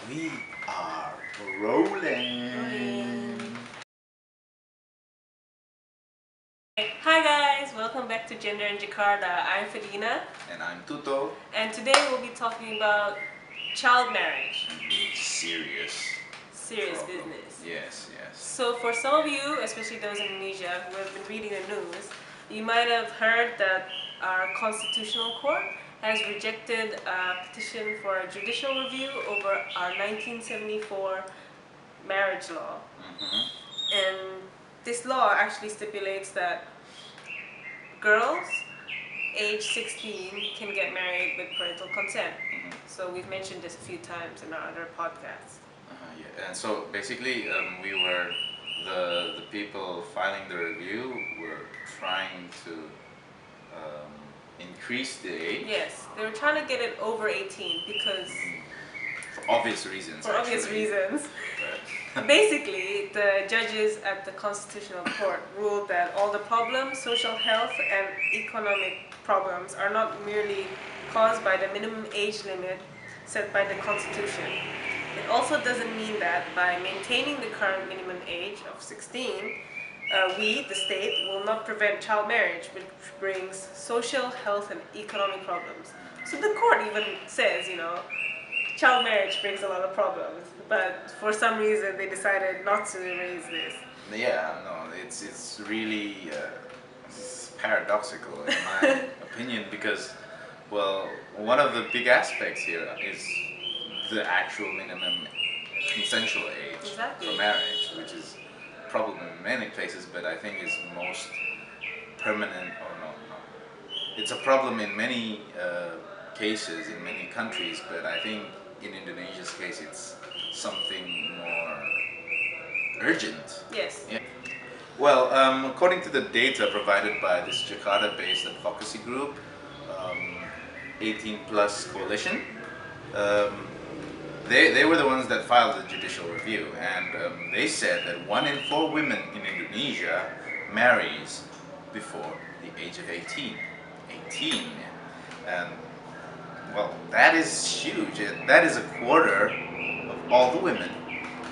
We are rolling. Hi guys, welcome back to Gender in Jakarta. I'm Fedina. And I'm Tutto. And today we'll be talking about child marriage. Serious Problem. business. Yes. So for some of you, especially those in Indonesia who have been reading the news, you might have heard that our constitutional court has rejected a petition for a judicial review over our 1974 marriage law. And this law actually stipulates that girls age 16 can get married with parental consent. So we've mentioned this a few times in our other podcasts. And so basically, we were the people filing the review were trying to increase the age. Yes, they were trying to get it over 18 because for obvious reasons. Basically, the judges at the Constitutional Court ruled that all the problems, social health and economic problems, are not merely caused by the minimum age limit set by the Constitution. It also doesn't mean that by maintaining the current minimum age of 16, we, the state, will not prevent child marriage, which brings social, health and economic problems. So the court even says, child marriage brings a lot of problems, but for some reason they decided not to raise this. Yeah, no, it's really it's paradoxical in my opinion because, well, one of the big aspects here is the actual minimum consensual age for marriage, which is a problem in many places, but I think is most permanent, or no. It's a problem in many cases in many countries, but I think in Indonesia's case it's something more urgent. Yes. Yeah. Well, according to the data provided by this Jakarta-based advocacy group, 18 Plus Coalition, they were the ones that filed the judicial review, and they said that 1 in 4 women in Indonesia marries before the age of 18. 18, and well, that is huge. That is a quarter of all the women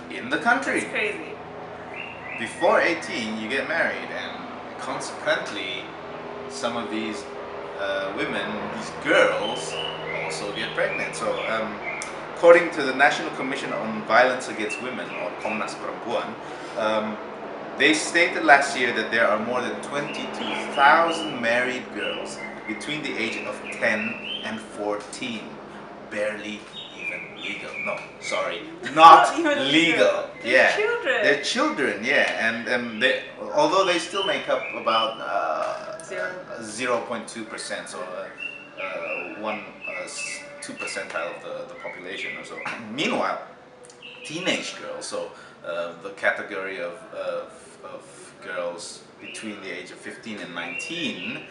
in the country. That's crazy. Before 18, you get married, and consequently, some of these women, these girls, also get pregnant. So, according to the National Commission on Violence Against Women, or Komnas Perempuan, they stated last year that there are more than 22,000 married girls between the age of 10 and 14. Barely even legal. No, sorry, not even legal. They're children. They're children, yeah. And they, although they still make up about 0.2%, so 2 percentile of the population or so. Meanwhile, teenage girls, so the category of girls between the age of 15 and 19,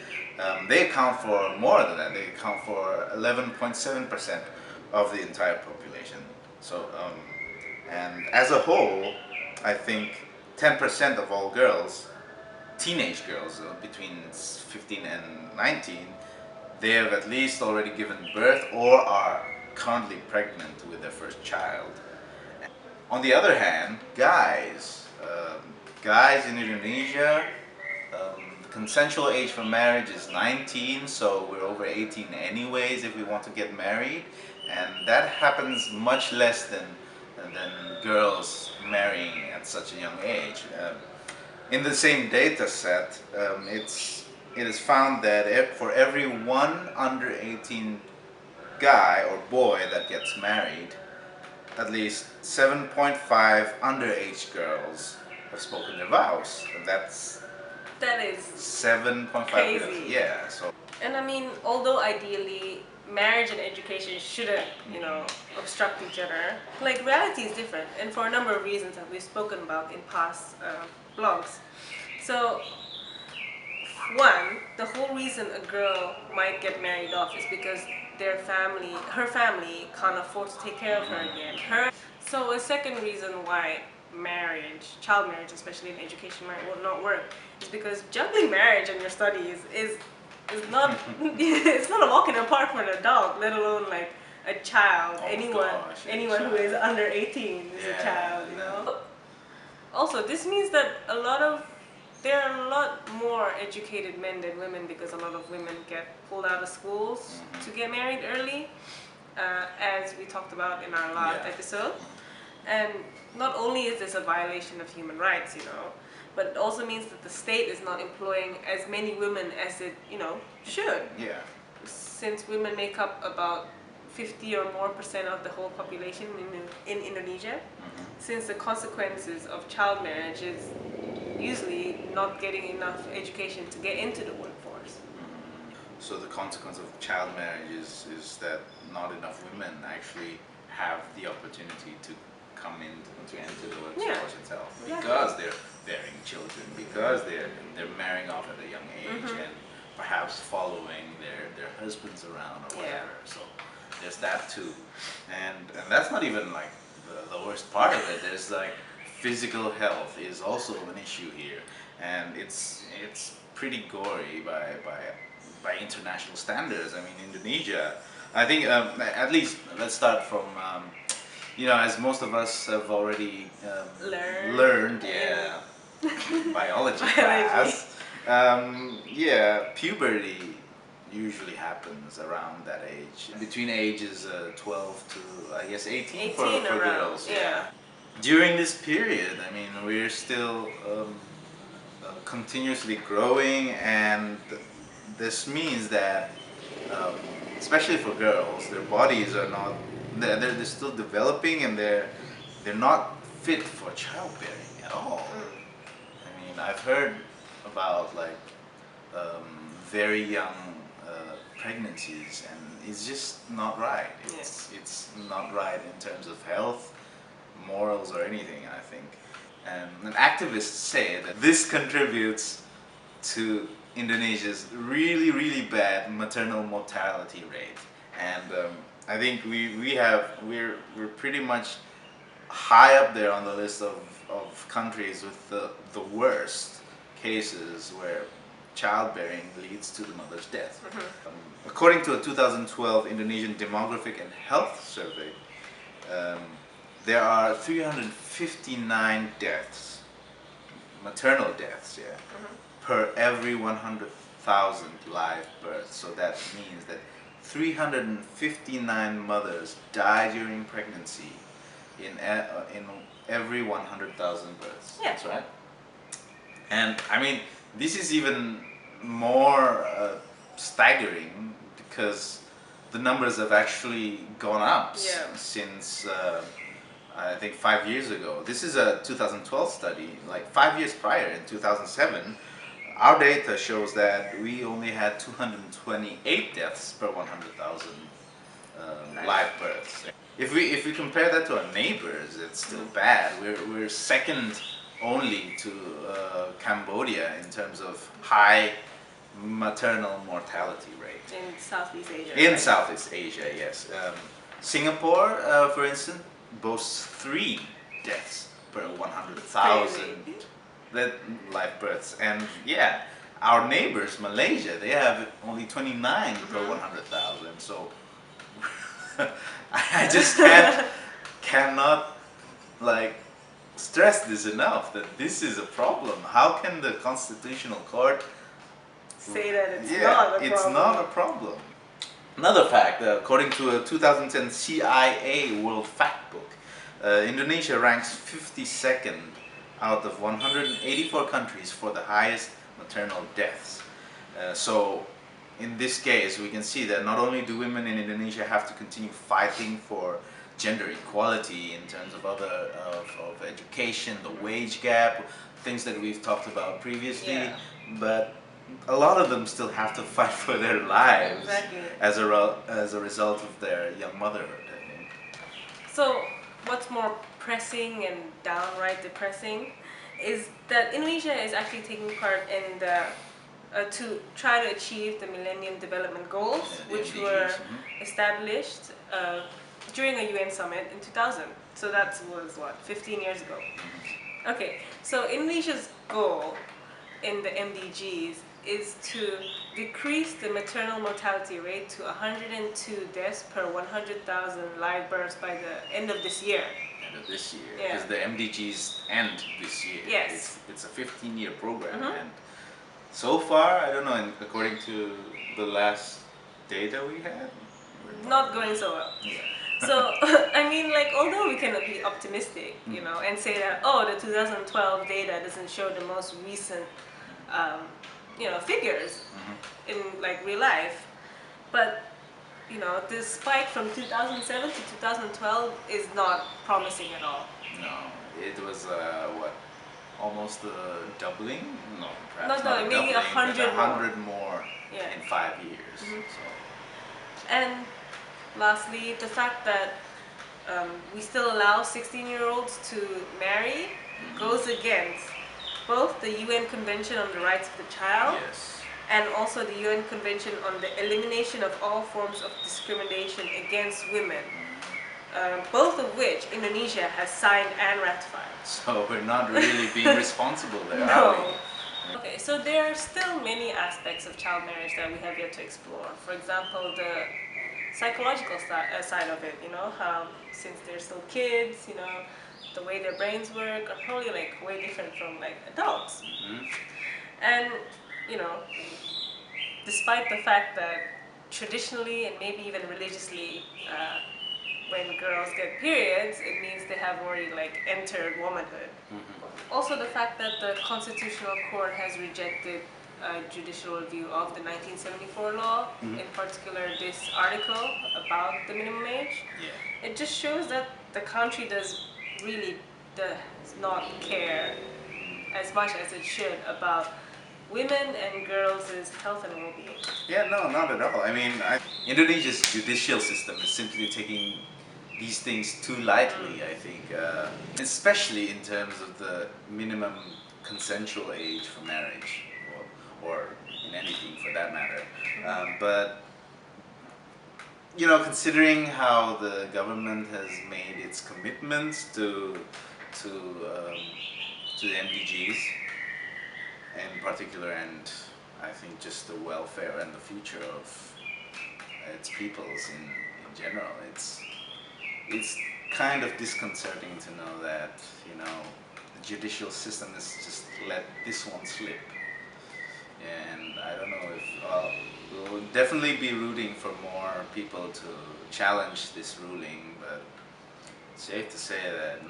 they account for more than that. They account for 11.7% of the entire population. So, and as a whole, I think 10% of all girls, teenage girls between 15 and 19, they have at least already given birth or are currently pregnant with their first child. On the other hand, guys in Indonesia, the consensual age for marriage is 19, so we're over 18 anyways if we want to get married, and that happens much less than girls marrying at such a young age. In the same data set, it is found that for every one under 18 guy or boy that gets married, at least 7.5 underage girls have spoken their vows. And that is 7.5 crazy. girls. Yeah. So. And I mean, although ideally marriage and education shouldn't, obstruct each other, like reality is different, and for a number of reasons that we've spoken about in past blogs. So, one, the whole reason a girl might get married off is because her family can't afford to take care of her again. So a second reason why child marriage, especially in education, will not work is because juggling marriage and your studies is not it's not a walk in the park for an adult, let alone like a child. Oh Anyone who is under 18 is a child, you know. Also, this means that there are a lot more educated men than women, because a lot of women get pulled out of schools to get married early, as we talked about in our last episode. And not only is this a violation of human rights, you know, but it also means that the state is not employing as many women as it, you know, should. Yeah. Since women make up about 50 or more % of the whole population in Indonesia, since the consequences of child marriage is usually not getting enough education to get into the workforce. So the consequence of child marriage is that not enough women actually have the opportunity to come in to enter the workforce itself, because they're bearing children, because they're marrying off at a young age, and perhaps following their husbands around or whatever. So there's that too, and that's not even like the worst part of it. There's like physical health is also an issue here, and it's pretty gory by international standards. I mean, Indonesia, I think, at least let's start from you know, as most of us have already learned, biology class, puberty usually happens around that age, between ages 12 to I guess 18 for girls. During this period, I mean, we're still continuously growing, and this means that, especially for girls, their bodies are not, they're still developing, and they're not fit for childbearing at all. I mean, I've heard about like very young pregnancies, and it's just not right. It's not right in terms of health, morals, or anything, I think. And activists say that this contributes to Indonesia's really bad maternal mortality rate, and I think we're pretty much high up there on the list of countries with the worst cases where childbearing leads to the mother's death. According to a 2012 Indonesian Demographic and Health Survey, there are 359 deaths, maternal deaths, per every 100,000 live births. So that means that 359 mothers die during pregnancy in every 100,000 births. That's right. And I mean, this is even more staggering, because the numbers have actually gone up since I think 5 years ago. This is a 2012 study. Like 5 years prior, in 2007, our data shows that we only had 228 deaths per 100,000 live births. If we compare that to our neighbors, it's still bad. We're second only to Cambodia in terms of high maternal mortality rate. In Southeast Asia. In Southeast Asia, yes. Singapore, for instance, boasts 3 deaths per 100,000 live births, and our neighbors, Malaysia, they have only 29 per 100,000. So I just cannot like stress this enough, that this is a problem. How can the Constitutional Court say that it's not a problem? It's not a problem. Another fact, according to a 2010 CIA World Factbook, Indonesia ranks 52nd out of 184 countries for the highest maternal deaths. So in this case, we can see that not only do women in Indonesia have to continue fighting for gender equality in terms of of education, the wage gap, things that we've talked about previously, but a lot of them still have to fight for their lives as a result of their young motherhood, I think. So what's more pressing and downright depressing is that Indonesia is actually taking part in the to try to achieve the Millennium Development Goals, which were established during a UN summit in 2000. So that was what, 15 years ago. Okay, so Indonesia's goal in the MDGs is to decrease the maternal mortality rate to 102 deaths per 100,000 live births by the end of this year. End of this year, Yeah. because the MDGs end this year. Yes. It's a 15-year program, Mhm. and so far, I don't know, and according to the last data we had, Not going so well. yeah. So, I mean, like, although we cannot be optimistic, you know, and say that, oh, the 2012 data doesn't show the most recent, you know, figures in, like, real life. But, you know, this spike from 2007 to 2012 is not promising at all. No, it was what, almost a doubling? No, perhaps Not not a doubling, maybe doubling, but 100 more Yeah. in 5 years. So. And lastly, the fact that we still allow 16-year-olds to marry goes against both the UN Convention on the Rights of the Child Yes. and also the UN Convention on the Elimination of All Forms of Discrimination Against Women, both of which Indonesia has signed and ratified. So we're not really being responsible there, No. are we? Okay, so there are still many aspects of child marriage that we have yet to explore. For example, the psychological side of it, you know, how since they're still kids, you know, the way their brains work are probably like way different from like adults. And, you know, despite the fact that traditionally and maybe even religiously, when girls get periods, it means they have already like entered womanhood. Also the fact that the Constitutional Court has rejected judicial review of the 1974 law, in particular this article about the minimum age. Yeah. It just shows that the country does not care as much as it should about women and girls' health and well-being. Yeah, no, not at all. I mean, Indonesia's judicial system is simply taking these things too lightly, I think, especially in terms of the minimum consensual age for marriage, or in anything for that matter. But, you know, considering how the government has made its commitments to the MDGs in particular, and I think just the welfare and the future of its peoples in general, it's kind of disconcerting to know that, you know, the judicial system has just let this one slip. And I don't know if we'll definitely be rooting for more people to challenge this ruling, but it's safe to say that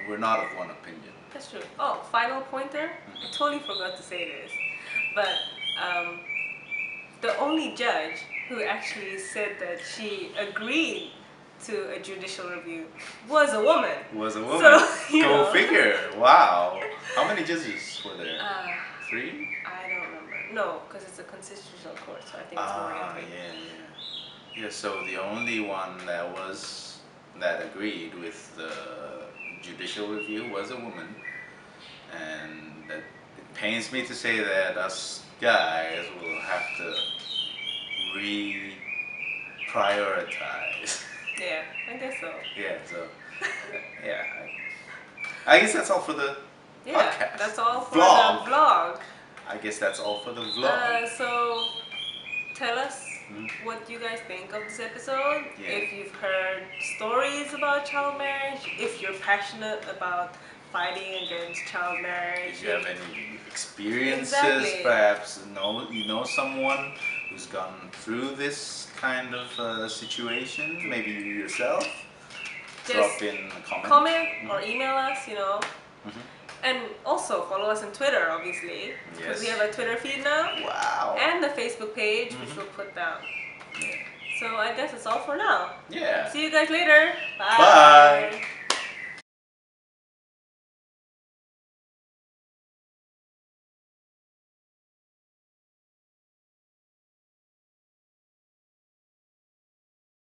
we're not of one opinion. That's true. Oh, final pointer. I totally forgot to say this, but the only judge who actually said that she agreed to a judicial review was a woman. Was a woman. So, Go figure. Wow. How many judges were there? 3? I don't remember. No, because it's a constitutional court, so I think it's more than 3. Yeah, so the only one that agreed with the judicial review was a woman, and it pains me to say that us guys will have to prioritize. Yeah, I guess so. Yeah, so yeah, I guess that's all for the podcast. That's all for Vlog. the vlog. I guess that's all for the vlog. So tell us what you guys think of this episode. Yeah. If you've heard stories about child marriage, if you're passionate about fighting against child marriage. If you have any experiences, Exactly. perhaps you know someone who's gone through this kind of situation, maybe you yourself, Just drop in a comment or email us, you know. Mhm. And also follow us on Twitter, obviously, because we Yes. have a Twitter feed now, Wow. and the Facebook page, which we'll put down. Yeah. So I guess that's all for now. Yeah. See you guys later. Bye.